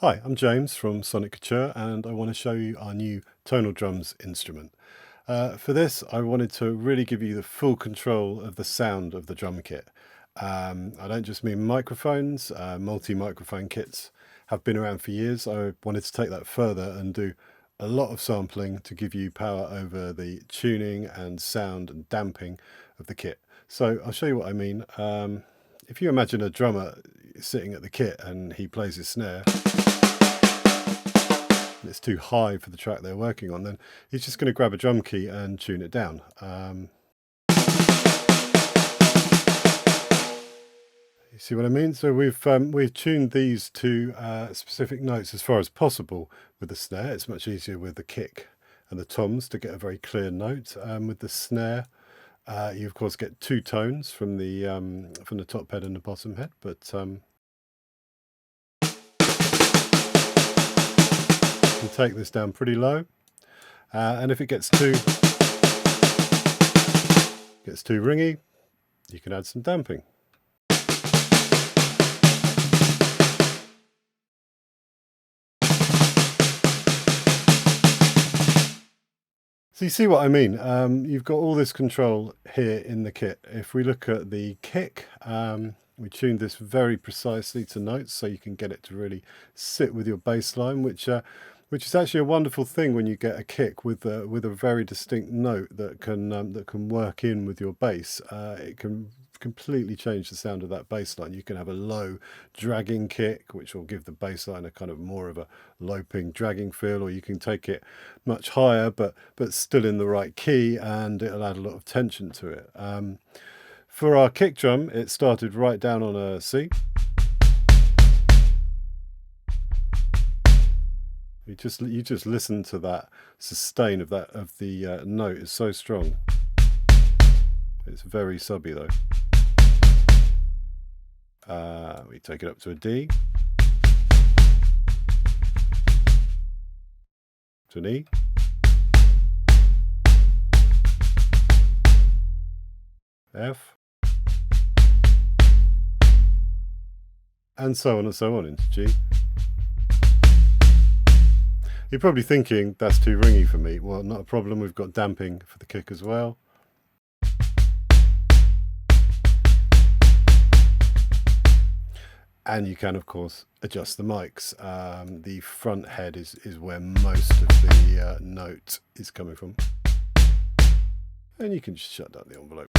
Hi, I'm James from Soniccouture and I want to show you our new Tonal Drums instrument. For this, I wanted to really give you the full control of the sound of the drum kit. I don't just mean microphones, multi-microphone kits have been around for years. I wanted to take that further and do a lot of sampling to give you power over the tuning and sound and damping of the kit. So I'll show you what I mean. If you imagine a drummer sitting at the kit and he plays his snare, and it's too high for the track they're working on, then he's just going to grab a drum key and tune it down. You see what I mean? So we've tuned these to specific notes as far as possible with the snare. It's much easier with the kick and the toms to get a very clear note. With the snare, you of course get two tones from the top head and the bottom head, but you can take this down pretty low, and if it gets too ringy, you can add some damping. So you see what I mean? You've got all this control here in the kit. If we look at the kick, we tuned this very precisely to notes, so you can get it to really sit with your bass line, which is actually a wonderful thing when you get a kick with a very distinct note that can work in with your bass. It can completely change the sound of that bass line. You can have a low dragging kick, which will give the bass line a kind of more of a loping dragging feel, or you can take it much higher but still in the right key, and it'll add a lot of tension to it. For our kick drum, it started right down on a C. You just listen to that sustain of the note is so strong. It's very subby though. We take it up to a D, to an E, F, and so on into G. You're probably thinking that's too ringy for me. Well, not a problem. We've got damping for the kick as well. And you can, of course, adjust the mics. The front head is where most of the note is coming from. And you can just shut down the envelope.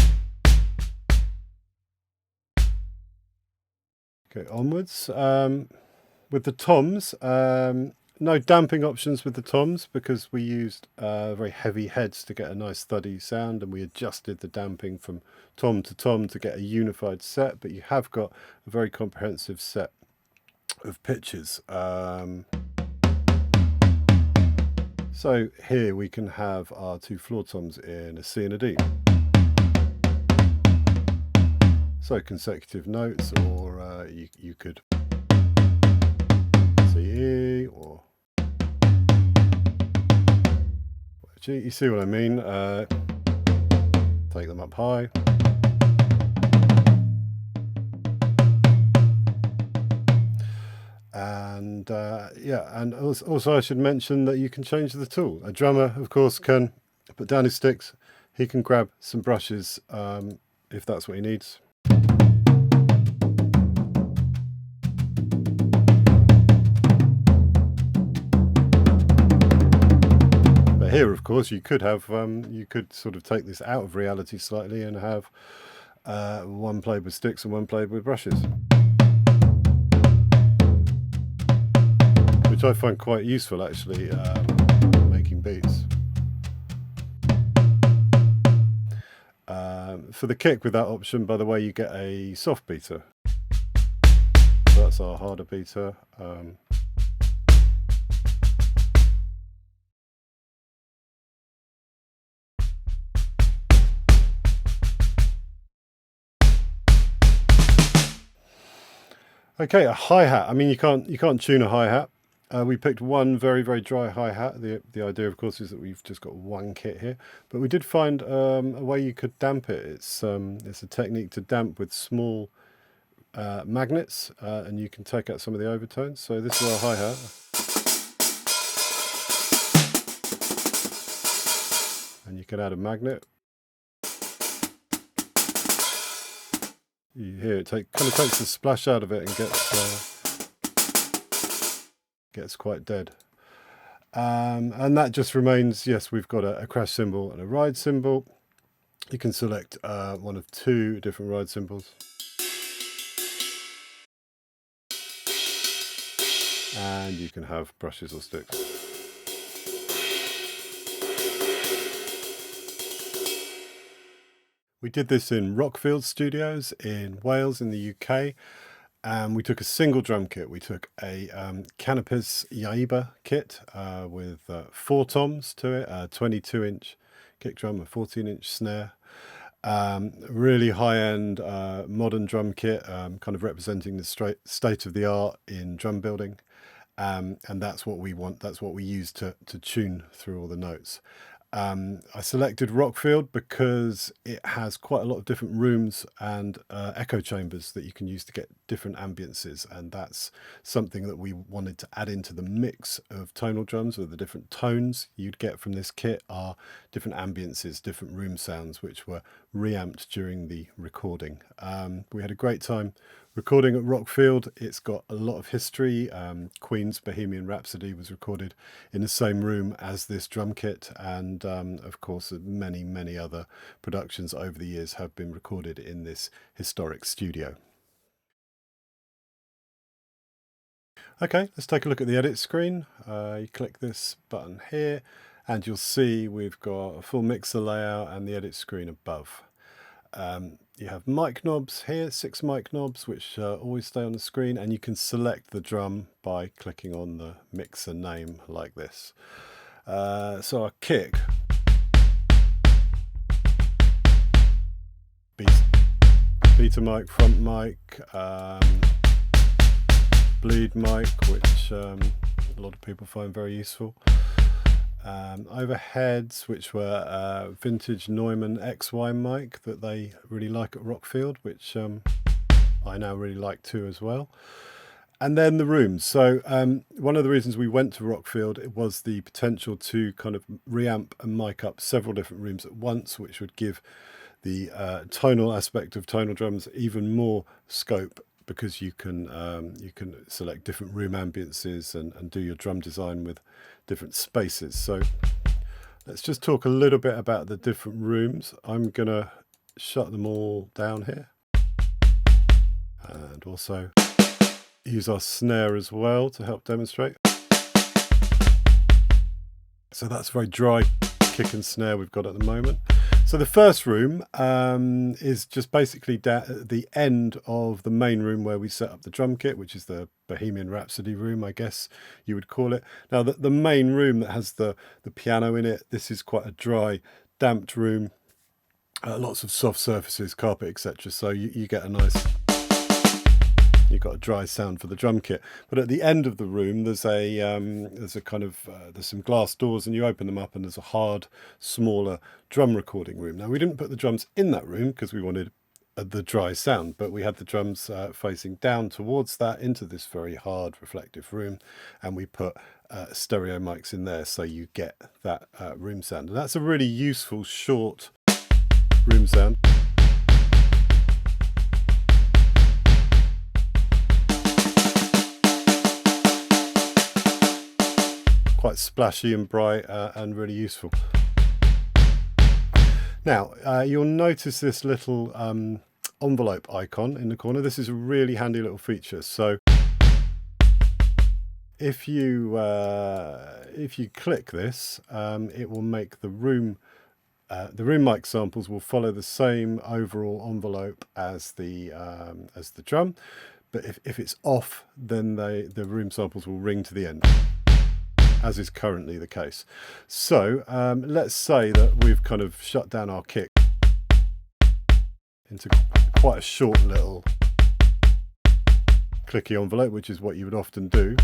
Okay, onwards. With the toms, no damping options with the toms because we used very heavy heads to get a nice thuddy sound, and we adjusted the damping from tom to tom to get a unified set, but you have got a very comprehensive set of pitches. So here we can have our two floor toms in a C and a D. So consecutive notes, or you could C, E, or G. You see what I mean? Take them up high. And yeah, and also I should mention that you can change the tool. A drummer, of course, can put down his sticks. He can grab some brushes if that's what he needs. Here, of course, you could have you could sort of take this out of reality slightly and have one played with sticks and one played with brushes, which I find quite useful actually making beats. For the kick with that option, by the way, you get a soft beater. So that's our harder beater. Okay, a hi-hat. I mean, you can't tune a hi-hat. We picked one very, very dry hi-hat. The idea, of course, is that we've just got one kit here. But we did find a way you could damp it. It's a technique to damp with small magnets, and you can take out some of the overtones. So this is our hi-hat. And you can add a magnet. You hear it kind of takes the splash out of it and gets quite dead. And that just remains, yes, we've got a crash cymbal and a ride cymbal. You can select one of two different ride cymbals. And you can have brushes or sticks. We did this in Rockfield Studios in Wales in the UK. And we took a single drum kit. We took a Canopus Yaiba kit with 4 toms to it, a 22-inch kick drum, a 14-inch snare. Really high-end modern drum kit, kind of representing the state of the art in drum building. And that's what we want. That's what we use to tune through all the notes. I selected Rockfield because it has quite a lot of different rooms and echo chambers that you can use to get different ambiances, and that's something that we wanted to add into the mix of tonal drums. With the different tones you'd get from this kit are different ambiances, different room sounds, which were reamped during the recording. We had a great time recording at Rockfield. It's got a lot of history. Queen's Bohemian Rhapsody was recorded in the same room as this drum kit, and of course many other productions over the years have been recorded in this historic studio. Okay, let's take a look at the edit screen. You click this button here and you'll see we've got a full mixer layout and the edit screen above. You have mic knobs here, 6 mic knobs, which always stay on the screen, and you can select the drum by clicking on the mixer name like this. So our kick, beta mic, front mic, bleed mic, which a lot of people find very useful. Overheads, which were vintage Neumann XY mic that they really like at Rockfield, which I now really like too as well. And then the rooms. So one of the reasons we went to Rockfield was the potential to kind of reamp and mic up several different rooms at once, which would give the tonal aspect of tonal drums even more scope, because you can select different room ambiances and do your drum design with different spaces. So let's just talk a little bit about the different rooms. I'm gonna shut them all down here and also use our snare as well to help demonstrate. So that's a very dry kick and snare we've got at the moment. So the first room is just basically the end of the main room where we set up the drum kit, which is the Bohemian Rhapsody room, I guess you would call it. Now the main room that has the piano in it, this is quite a dry, damped room, lots of soft surfaces, carpet, etc. So you get a nice, you've got a dry sound for the drum kit. But at the end of the room, there's some glass doors, and you open them up and there's a hard, smaller drum recording room. Now we didn't put the drums in that room because we wanted the dry sound, but we had the drums facing down towards that into this very hard reflective room, and we put stereo mics in there so you get that room sound. And that's a really useful short room sound. Quite splashy and bright and really useful. Now you'll notice this little envelope icon in the corner. This is a really handy little feature. So if you click this, it will make the room mic samples will follow the same overall envelope as the drum, but if it's off, then the room samples will ring to the end, as is currently the case. So let's say that we've kind of shut down our kick into quite a short little clicky envelope, which is what you would often do.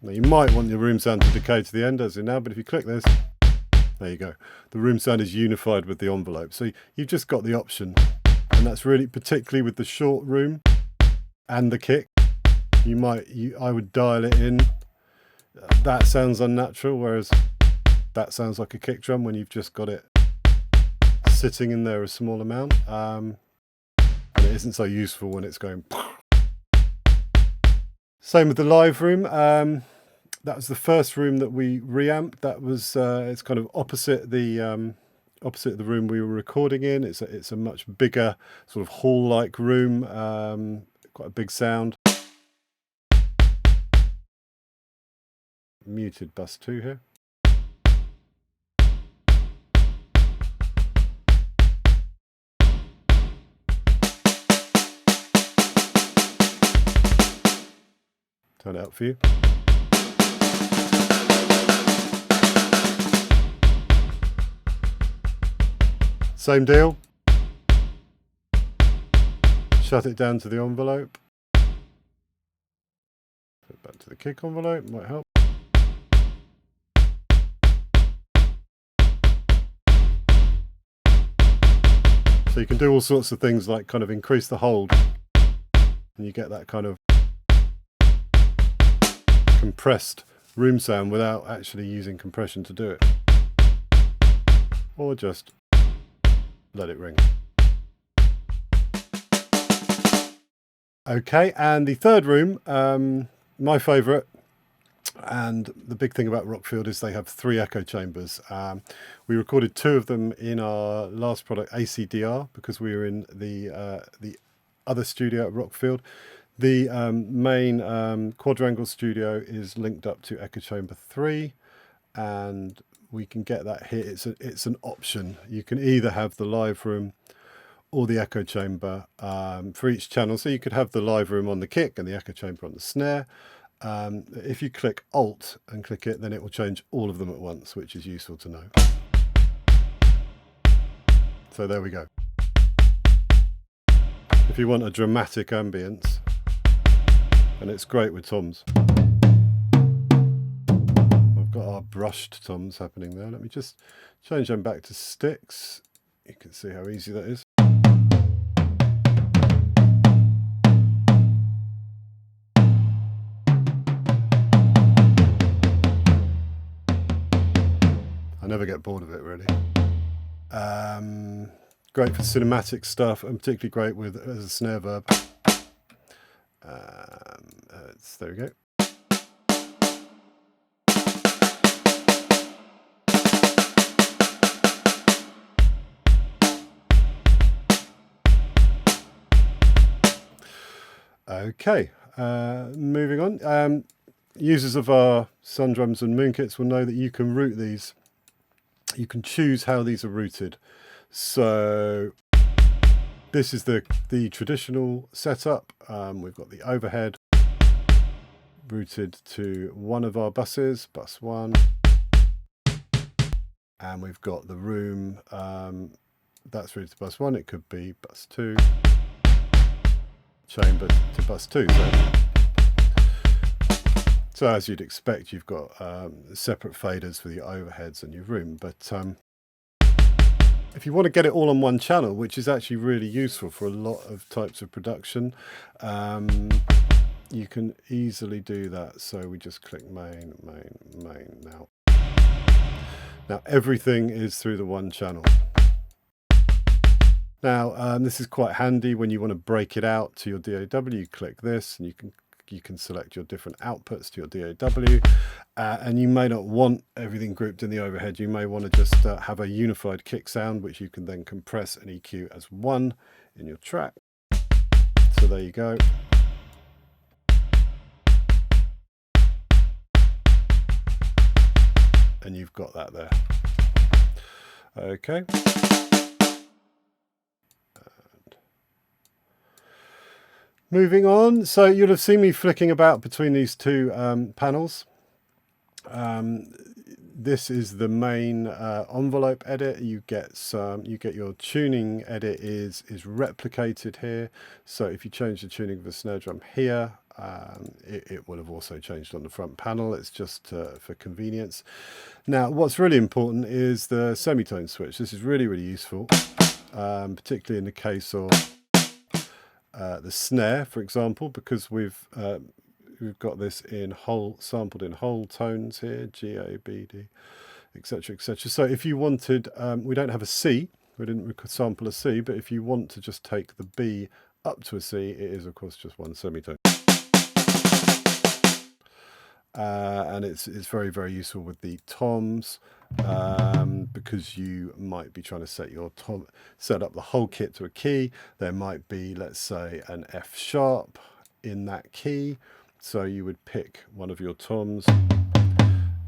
Now you might want your room sound to decay to the end as in now, but if you click this, there you go. The room sound is unified with the envelope. So you've just got the option And that's really, particularly with the short room and the kick, I would dial it in. That sounds unnatural, whereas that sounds like a kick drum when you've just got it sitting in there a small amount. And it isn't so useful when it's going. Same with the live room. That was the first room that we reamped. That was it's kind of opposite the room we were recording in. It's a much bigger sort of hall-like room, quite a big sound. Muted bus 2 here. Turn it up for you. Same deal. Shut it down to the envelope. Put it back to the kick envelope, might help. So you can do all sorts of things like kind of increase the hold, and you get that kind of compressed room sound without actually using compression to do it. Or just let it ring. Okay, and the third room, my favourite, and the big thing about Rockfield is they have 3 echo chambers. We recorded 2 of them in our last product, ACDR, because we were in the other studio at Rockfield. The main quadrangle studio is linked up to echo chamber 3, and we can get that here. It's an option. You can either have the live room or the echo chamber for each channel. So you could have the live room on the kick and the echo chamber on the snare. If you click Alt and click it, then it will change all of them at once, which is useful to know. So there we go. If you want a dramatic ambience, and it's great with toms. I've got our brushed toms happening there. Let me just change them back to sticks. You can see how easy that is. I never get bored of it, really. Great for cinematic stuff, and particularly great with as a snare verb. There we go. Okay, moving on. Users of our Sun drums and moon kits will know that you can route these. You can choose how these are routed. So this is the traditional setup. We've got the overhead routed to one of our buses, bus 1, and we've got the room that's routed to bus 1. It could be bus 2, chamber to bus 2. So as you'd expect, you've got separate faders for your overheads and your room, but if you want to get it all on one channel, which is actually really useful for a lot of types of production, you can easily do that. So we just click main, main, main now. Now everything is through the one channel. Now this is quite handy when you want to break it out to your DAW. You click this and you can select your different outputs to your DAW, and you may not want everything grouped in the overhead. You may want to just have a unified kick sound, which you can then compress and EQ as one in your track. So there you go. And you've got that there. Okay. Moving on, so you'll have seen me flicking about between these 2 panels. This is the main envelope edit. You get your tuning edit is replicated here. So if you change the tuning of the snare drum here, it will have also changed on the front panel. It's just for convenience. Now, what's really important is the semitone switch. This is really, really useful. particularly in the case of the snare, for example, because we've got this in sampled in whole tones here, G, A, B, D, etc., etc. So if you wanted, we don't have a C, we didn't sample a C, but if you want to just take the B up to a C, it is of course just one semitone. And it's very, very useful with the toms, because you might be trying to set up the whole kit to a key. There might be, let's say, an F sharp in that key, so you would pick one of your toms,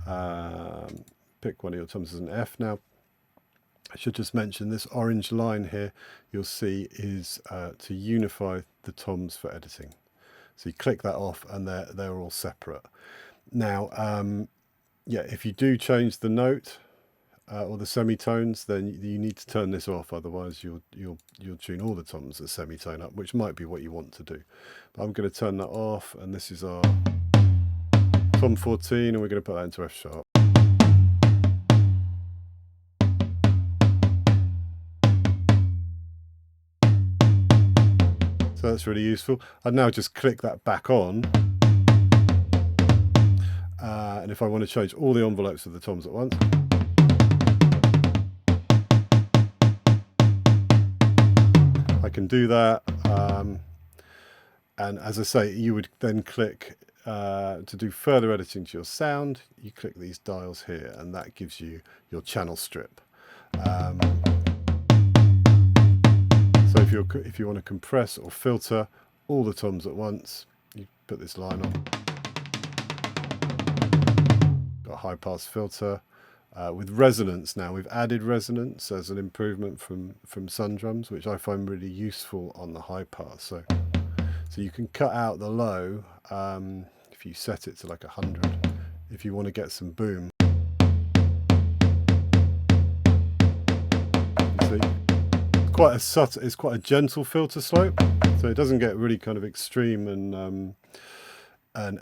as an F. Now, I should just mention this orange line here, you'll see, is to unify the toms for editing. So you click that off and they're all separate. Now, yeah, if you do change the note or the semitones, then you need to turn this off. Otherwise, you'll tune all the toms as semitone up, which might be what you want to do. But I'm going to turn that off, and this is our Tom 14, and we're going to put that into F sharp. So that's really useful. I'd now just click that back on. And if I want to change all the envelopes of the toms at once, I can do that. And as I say, you would then click to do further editing to your sound. You click these dials here, and that gives you your channel strip. So if you want to compress or filter all the toms at once, you put this line on. Got a high pass filter with resonance. Now we've added resonance as an improvement from Sun Drums, which I find really useful on the high pass. So you can cut out the low if you set it to like 100 if you want to get some boom. You see? It's quite a gentle filter slope, so it doesn't get really kind of extreme and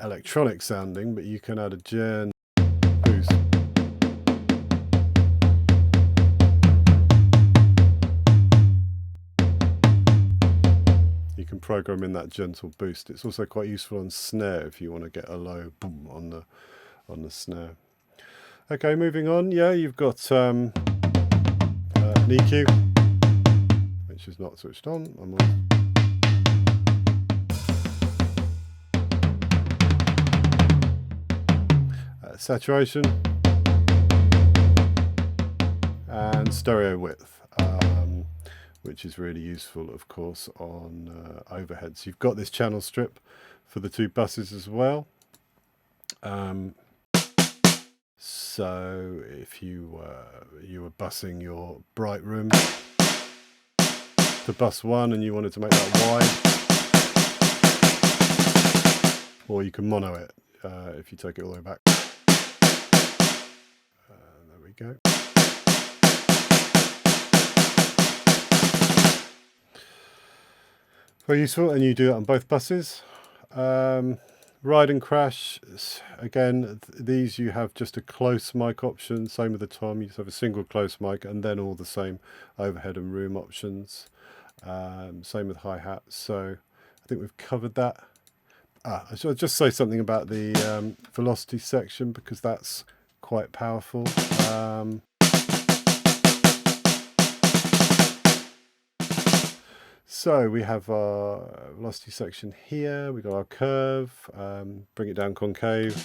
electronic sounding, but you can add a gen boost. You can program in that gentle boost. It's also quite useful on snare if you want to get a low boom on the snare. Okay, moving on. Yeah, you've got an EQ, which is not switched on. I'm on. Saturation and stereo width, which is really useful, of course, on overheads. You've got this channel strip for the two buses as well. So if you were busing your bright room to bus 1 and you wanted to make that wide, or you can mono it if you take it all the way back. There we go. Very useful, and you do that on both buses. Ride and crash, again, these you have just a close mic option, same with the tom, you just have a single close mic and then all the same overhead and room options. Same with hi-hat, so I think we've covered that. I should just say something about the velocity section, because that's quite powerful. So we have our velocity section here, we've got our curve, bring it down concave,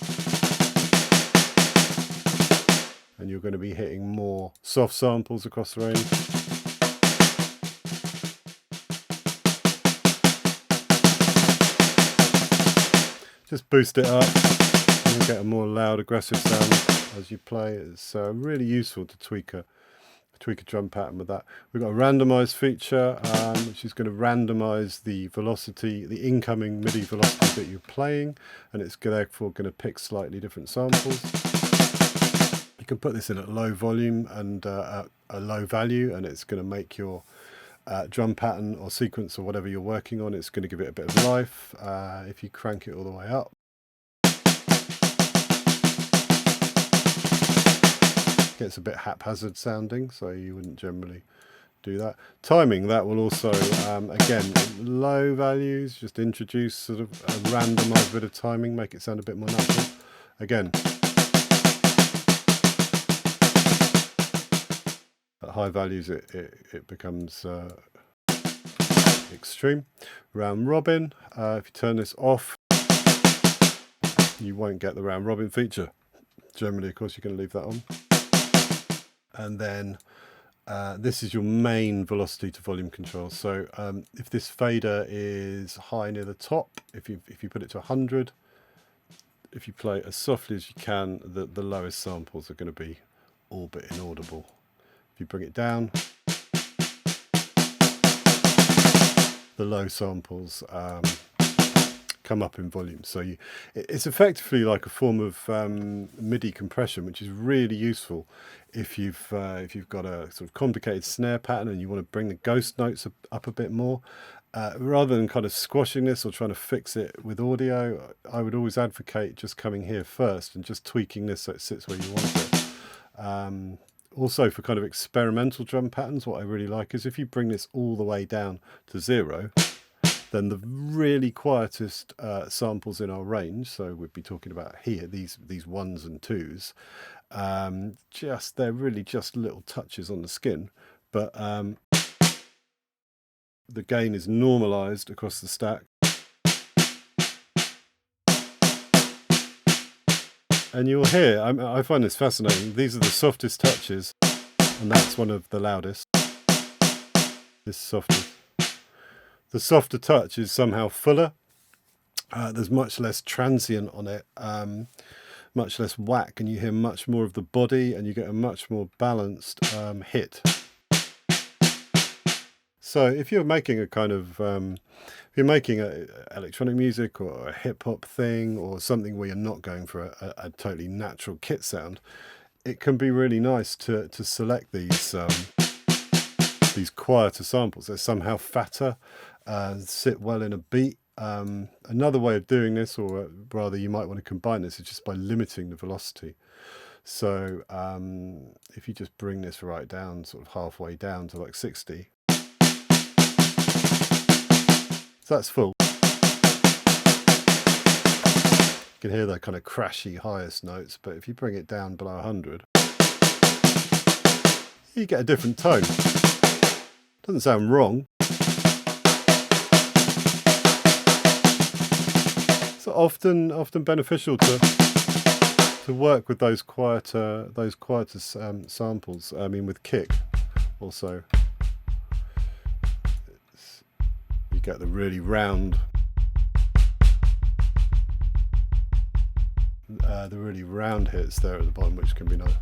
and you're going to be hitting more soft samples across the range. Just boost it up and you get a more loud, aggressive sound as you play. It's really useful to tweak a drum pattern with that. We've got a randomize feature, which is going to randomize the velocity, the incoming MIDI velocity that you're playing, and it's therefore going to pick slightly different samples. You can put this in at low volume and at a low value, and it's going to make your drum pattern or sequence or whatever you're working on, it's going to give it a bit of life. If you crank it all the way up, gets a bit haphazard sounding, so you wouldn't generally do that. Timing, that will also, again, low values, just introduce sort of a randomized bit of timing, make it sound a bit more natural. Again, at high values it becomes extreme. Round robin, if you turn this off, you won't get the round robin feature. Generally, of course, you're going to leave that on. And then this is your main velocity to volume control. So if this fader is high near the top, if you put it to 100, if you play as softly as you can, the lowest samples are going to be all but inaudible. If you bring it down, the low samples come up in volume. So it's effectively like a form of MIDI compression, which is really useful if you've got a sort of complicated snare pattern and you want to bring the ghost notes up a bit more. Rather than kind of squashing this or trying to fix it with audio, I would always advocate just coming here first and just tweaking this so it sits where you want it. Also, for kind of experimental drum patterns, what I really like is if you bring this all the way down to 0, then the really quietest samples in our range, so we'd be talking about here, these 1s and 2s, they're really just little touches on the skin, but the gain is normalized across the stack. And you'll hear, I find this fascinating, these are the softest touches, and that's one of the loudest. This softest. The softer touch is somehow fuller. There's much less transient on it, much less whack, and you hear much more of the body, and you get a much more balanced hit. So if you're making a kind of, if you're making electronic music or a hip hop thing or something where you're not going for a totally natural kit sound, it can be really nice to select these quieter samples. They're somehow fatter, sit well in a beat. Another way of doing this, or rather you might want to combine this, is just by limiting the velocity. So if you just bring this right down, sort of halfway down to like 60, so that's full. You can hear the kind of crashy highest notes, but if you bring it down below 100, you get a different tone. Doesn't sound wrong. So often beneficial to work with those quieter samples. I mean, with kick also, you get the really round, hits there at the bottom, which can be nice.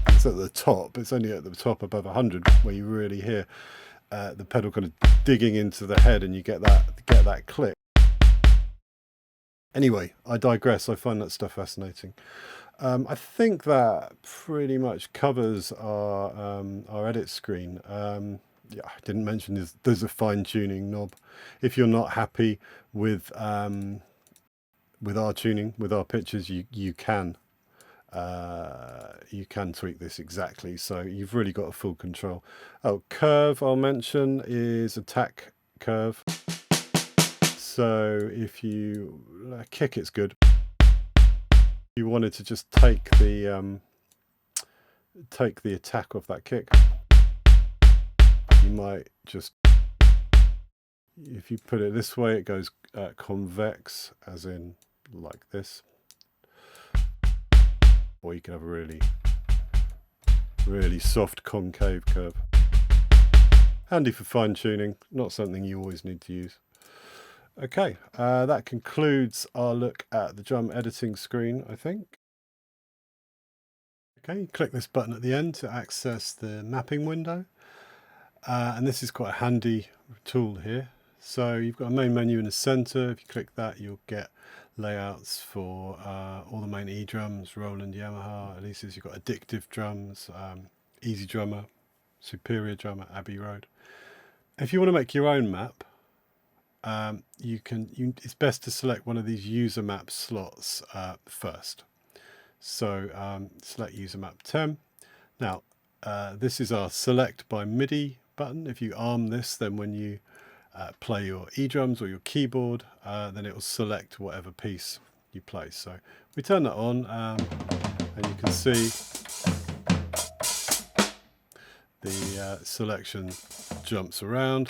It's at the top. It's only at the top above 100 where you really hear the pedal kind of digging into the head, and you get that click. Anyway, I digress. I find that stuff fascinating. I think that pretty much covers our edit screen. Yeah, I didn't mention there's a fine-tuning knob. If you're not happy with our tuning, with our pitches, you can tweak this exactly, so you've really got a full control. Oh, curve I'll mention is attack curve. So if you kick, it's good. If you wanted to just take the attack off that kick, you might just, if you put it this way, it goes convex, as in like this. Or you can have a really soft concave curve. Handy for fine tuning, not something you always need to use. Okay, that concludes our look at the drum editing screen, I think. Okay, click this button at the end to access the mapping window. And this is quite a handy tool here. So you've got a main menu in the center. If you click that, you'll get layouts for all the main E drums, Roland, Yamaha, Alesis. You've got addictive drums, Easy Drummer, Superior Drummer, Abbey Road. If you want to make your own map, it's best to select one of these user map slots first. So select user map 10. Now this is our select by MIDI button. If you arm this, then when you play your E-drums or your keyboard, then it will select whatever piece you play. So we turn that on, and you can see the selection jumps around.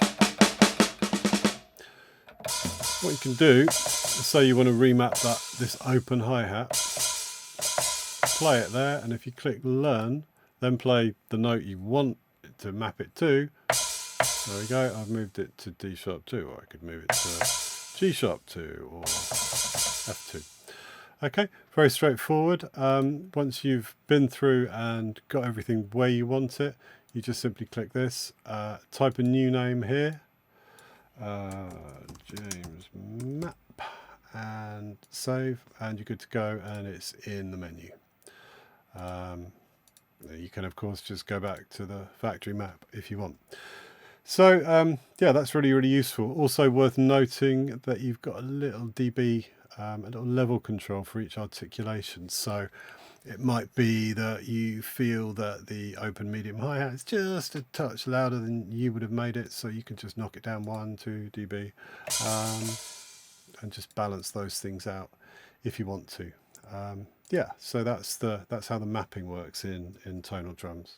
What you can do, say you want to remap this open hi-hat, play it there, and if you click learn, then play the note you want to map it to. There we go, I've moved it to D sharp 2, or I could move it to G sharp 2 or F2. Okay, very straightforward. Once you've been through and got everything where you want it, you just simply click this, type a new name here, James Map, and save, and you're good to go, and it's in the menu. You can of course just go back to the factory map if you want. So yeah, that's really, really useful. Also worth noting that you've got a little dB, a little level control for each articulation. So it might be that you feel that the open medium hi-hat is just a touch louder than you would have made it, so you can just knock it down 1-2 dB, and just balance those things out if you want to. Yeah, so that's how the mapping works in Tonal Drums.